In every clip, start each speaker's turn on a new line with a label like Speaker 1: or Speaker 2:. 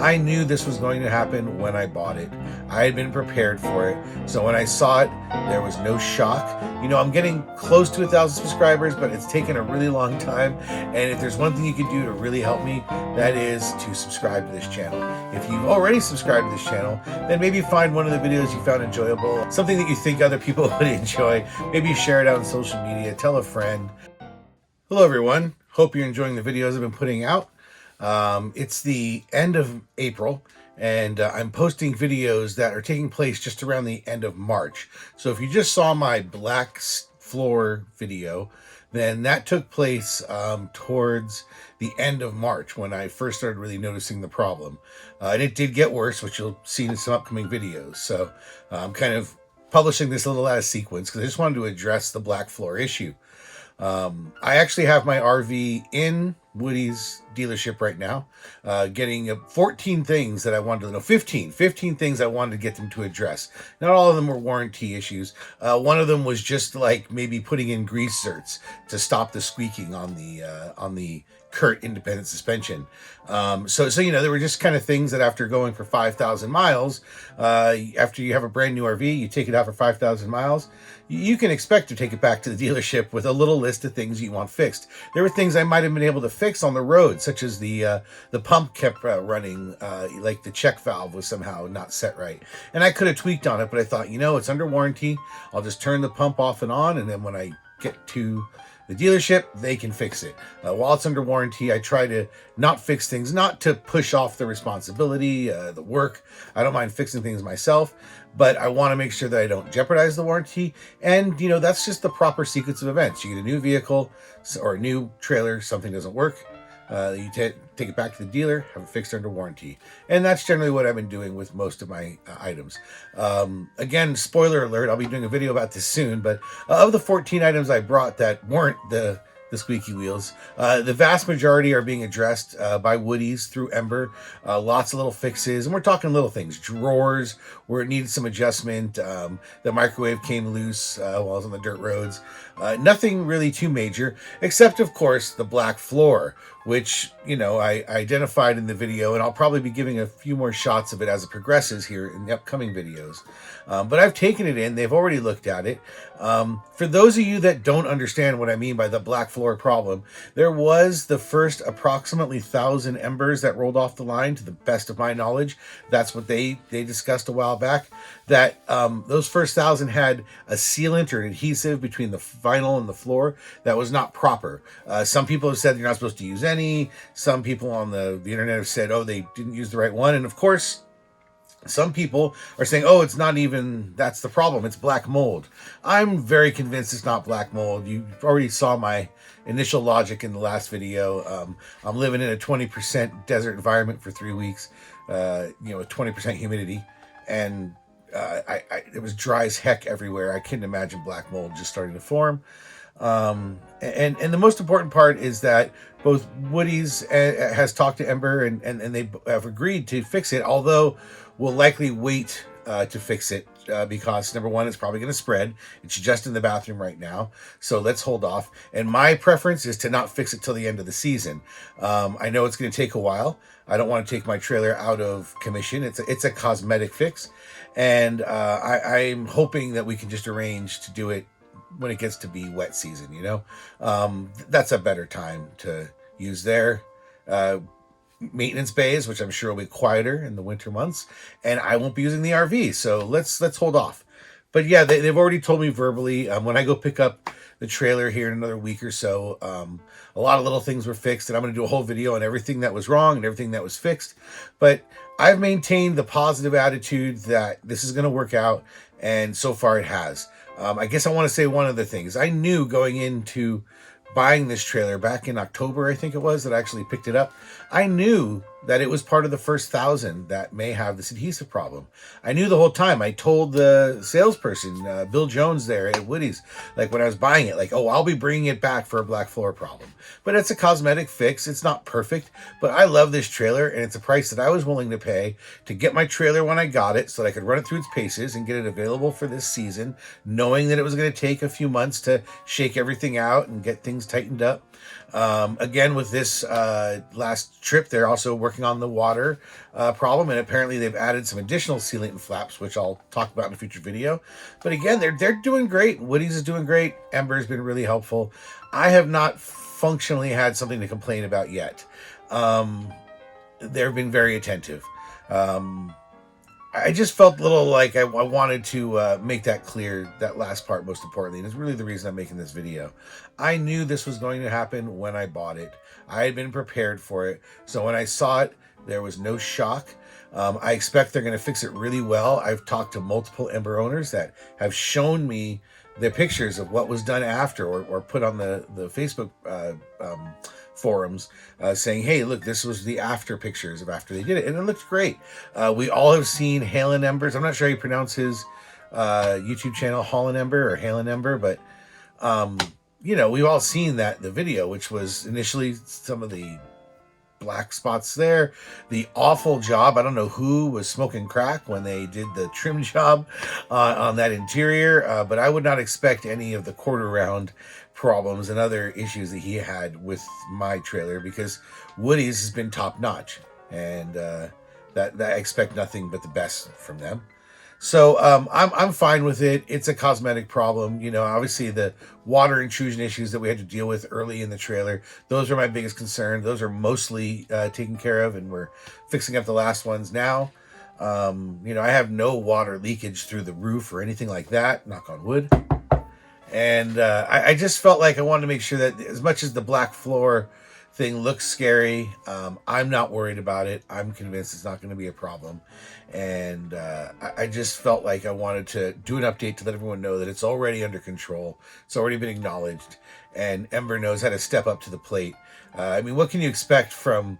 Speaker 1: I knew this was going to happen when I bought it. I had been prepared for it. So when I saw it, there was no shock. You know, I'm getting close to 1,000 subscribers, but it's taken a really long time. And if there's one thing you can do to really help me, that is to subscribe to this channel. If you've already subscribed to this channel, then maybe find one of the videos you found enjoyable, something that you think other people would enjoy. Maybe share it out on social media, tell a friend. Hello everyone, hope you're enjoying the videos I've been putting out. It's the end of April, and I'm posting videos that are taking place just around the end of March. So if you just saw my black floor video, then that took place towards the end of March when I first started really noticing the problem. And it did get worse, which you'll see in some upcoming videos. So I'm kind of publishing this a little out of sequence because I just wanted to address the black floor issue. I actually have my RV in Woody's dealership right now, getting 14 things that I wanted to know, 15 things I wanted to get them to address. Not all of them were warranty issues. One of them was just like maybe putting in grease zerks to stop the squeaking on the Curt independent suspension. So you know, there were just kind of things that after going for 5,000 miles, after you have a brand new RV, you take it out for 5,000 miles, you can expect to take it back to the dealership with a little list of things you want fixed. There were things I might have been able to fix on the road, such as the pump kept running, like the check valve was somehow not set right. And I could have tweaked on it, but I thought, you know, it's under warranty. I'll just turn the pump off and on, and then when I get to the dealership, they can fix it. While it's under warranty, I try to not fix things, not to push off the responsibility, the work. I don't mind fixing things myself, but I want to make sure that I don't jeopardize the warranty. And, you know, that's just the proper sequence of events. You get a new vehicle or a new trailer, something doesn't work. You take it back to the dealer, have it fixed under warranty. And that's generally what I've been doing with most of my items. Again, spoiler alert, I'll be doing a video about this soon, but of the 14 items I brought that weren't the squeaky wheels, the vast majority are being addressed by Woody's through Ember. Lots of little fixes, and we're talking little things. Drawers where it needed some adjustment. The microwave came loose while I was on the dirt roads. Nothing really too major, except of course the black floor, which, you know, I identified in the video, and I'll probably be giving a few more shots of it as it progresses here in the upcoming videos. But I've taken it in, they've already looked at it. For those of you that don't understand what I mean by the black floor problem, there was the first approximately 1,000 Embers that rolled off the line, to the best of my knowledge. That's what they discussed a while back, that those first 1,000 had a sealant or adhesive between the vinyl and the floor that was not proper. Some people have said you're not supposed to use any. Some people on the internet have said, oh, they didn't use the right one. And of course, some people are saying, oh, it's not even, that's the problem, it's black mold. I'm very convinced it's not black mold. You already saw my initial logic in the last video. I'm living in a 20% desert environment for 3 weeks, you know, with 20% humidity. And it was dry as heck everywhere. I couldn't imagine black mold just starting to form. And the most important part is that both Woody's has talked to Ember and they have agreed to fix it, although we'll likely wait to fix it because, number one, it's probably going to spread. It's just in the bathroom right now, so let's hold off. And my preference is to not fix it till the end of the season. I know it's going to take a while. I don't want to take my trailer out of commission. It's a cosmetic fix, and I'm hoping that we can just arrange to do it when it gets to be wet season, you know. That's a better time to use their maintenance bays, which I'm sure will be quieter in the winter months, and I won't be using the RV, so let's hold off. But yeah, they've already told me verbally, when I go pick up the trailer here in another week or so, a lot of little things were fixed, and I'm going to do a whole video on everything that was wrong and everything that was fixed. But I've maintained the positive attitude that this is going to work out, and so far it has. I guess I want to say one of the things. I knew going into buying this trailer back in October, I think it was, that I actually picked it up. I knew that it was part of the first 1,000 that may have this adhesive problem. I knew the whole time. I told the salesperson, Bill Jones there at Woody's, like when I was buying it, like, oh, I'll be bringing it back for a black floor problem. But it's a cosmetic fix. It's not perfect, but I love this trailer, and it's a price that I was willing to pay to get my trailer when I got it so that I could run it through its paces and get it available for this season, knowing that it was going to take a few months to shake everything out and get things tightened up. Again, with this last trip, they're also working on the water problem, and apparently they've added some additional sealant and flaps, which I'll talk about in a future video. But again, they're doing great. Woody's is doing great. Ember's been really helpful. I have not functionally had something to complain about yet. They've been very attentive. I just felt a little like I wanted to make that clear, that last part most importantly, and it's really the reason I'm making this video. I knew this was going to happen when I bought it. I had been prepared for it. So when I saw it, there was no shock. I expect they're going to fix it really well. I've talked to multiple Ember owners that have shown me the pictures of what was done after, or put on the Facebook forums saying, hey, look, this was the after pictures of after they did it, and it looked great. We all have seen Halen Embers. I'm not sure how you pronounce his YouTube channel, Holland Ember or Halen Ember, but you know, we've all seen the video, which was initially some of the black spots there, the awful job. I don't know who was smoking crack when they did the trim job on that interior, but I would not expect any of the quarter round problems and other issues that he had with my trailer, because Woody's has been top notch, and that I expect nothing but the best from them. So I'm fine with it. It's a cosmetic problem. You know, obviously the water intrusion issues that we had to deal with early in the trailer, those are my biggest concern. Those are mostly taken care of, and we're fixing up the last ones now. You know, I have no water leakage through the roof or anything like that, knock on wood. And I just felt like I wanted to make sure that, as much as the black floor thing looks scary, I'm not worried about it. I'm convinced it's not going to be a problem. And I just felt like I wanted to do an update to let everyone know that it's already under control. It's already been acknowledged, and Ember knows how to step up to the plate. I mean, what can you expect from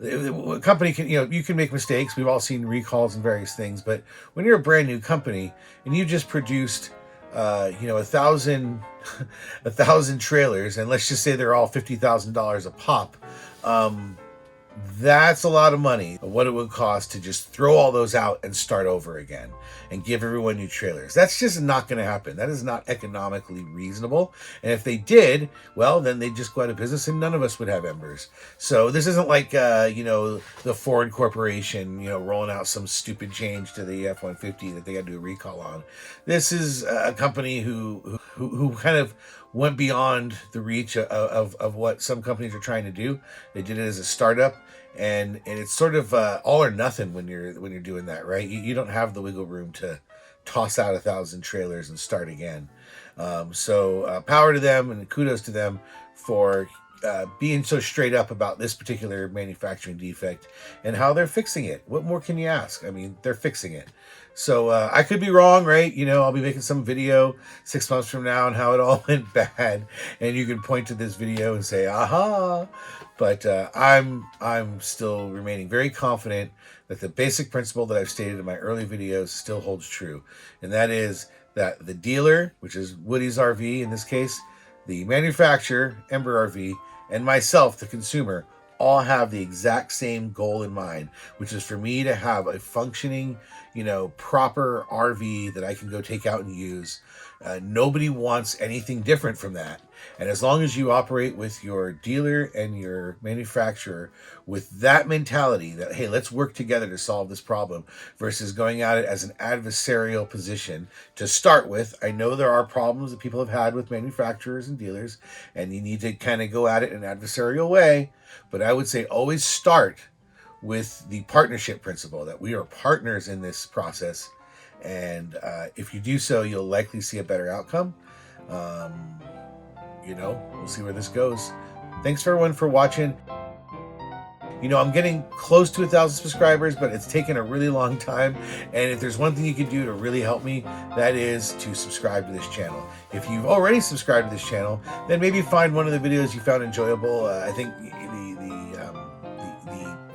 Speaker 1: a company? You can make mistakes. We've all seen recalls and various things, but when you're a brand new company and you just produced 1,000 trailers, and let's just say they're all $50,000 a pop, that's a lot of money. What it would cost to just throw all those out and start over again and give everyone new trailers. That's just not going to happen. That is not economically reasonable. And if they did, well, then they'd just go out of business and none of us would have Embers. So this isn't like, the Ford Corporation, rolling out some stupid change to the F-150 that they got to do a recall on. This is a company who kind of went beyond the reach of what some companies are trying to do. They did it as a startup. And it's sort of all or nothing when you're doing that, right? You don't have the wiggle room to toss out 1,000 trailers and start again. So power to them, and kudos to them for being so straight up about this particular manufacturing defect and how they're fixing it. What more can you ask? I mean, they're fixing it. So I could be wrong, right? I'll be making some video 6 months from now on how it all went bad, and you can point to this video and say, aha. But I'm still remaining very confident that the basic principle that I've stated in my early videos still holds true. And that is that the dealer, which is Woody's RV in this case, the manufacturer, Ember RV, and myself, the consumer, all have the exact same goal in mind, which is for me to have a functioning, proper RV that I can go take out and use. Nobody wants anything different from that. And as long as you operate with your dealer and your manufacturer with that mentality that, hey, let's work together to solve this problem, versus going at it as an adversarial position to start with. I know there are problems that people have had with manufacturers and dealers, and you need to kind of go at it in an adversarial way. But I would say always start with the partnership principle, that we are partners in this process. And if you do so, you'll likely see a better outcome. We'll see where this goes. Thanks for everyone for watching. I'm getting close to 1,000 subscribers, but it's taken a really long time. And if there's one thing you can do to really help me, that is to subscribe to this channel. If you've already subscribed to this channel, then maybe find one of the videos you found enjoyable. I think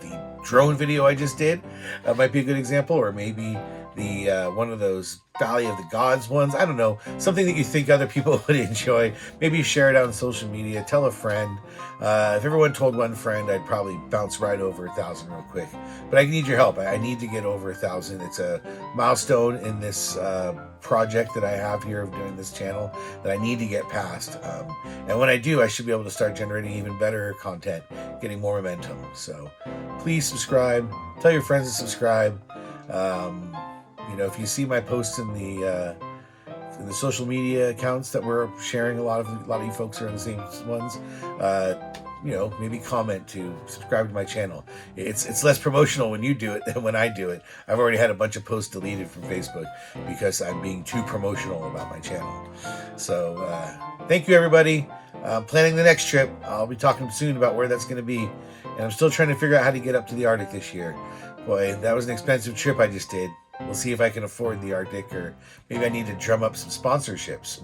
Speaker 1: the drone video I just did might be a good example, or maybe one of those Valley of the Gods ones. I don't know, something that you think other people would enjoy. Maybe share it out on social media. Tell a friend. If everyone told one friend, I'd probably bounce right over 1,000 real quick. But I need your help. I need to get over 1,000. It's a milestone in this project that I have here of doing this channel that I need to get past. And when I do, I should be able to start generating even better content, getting more momentum. So please subscribe. Tell your friends to subscribe. If you see my posts in the social media accounts that we're sharing, a lot of you folks are in the same ones. Maybe comment to subscribe to my channel. It's less promotional when you do it than when I do it. I've already had a bunch of posts deleted from Facebook because I'm being too promotional about my channel. So thank you, everybody. Planning the next trip. I'll be talking soon about where that's going to be. And I'm still trying to figure out how to get up to the Arctic this year. Boy, that was an expensive trip I just did. We'll see if I can afford the Arctic, or maybe I need to drum up some sponsorships.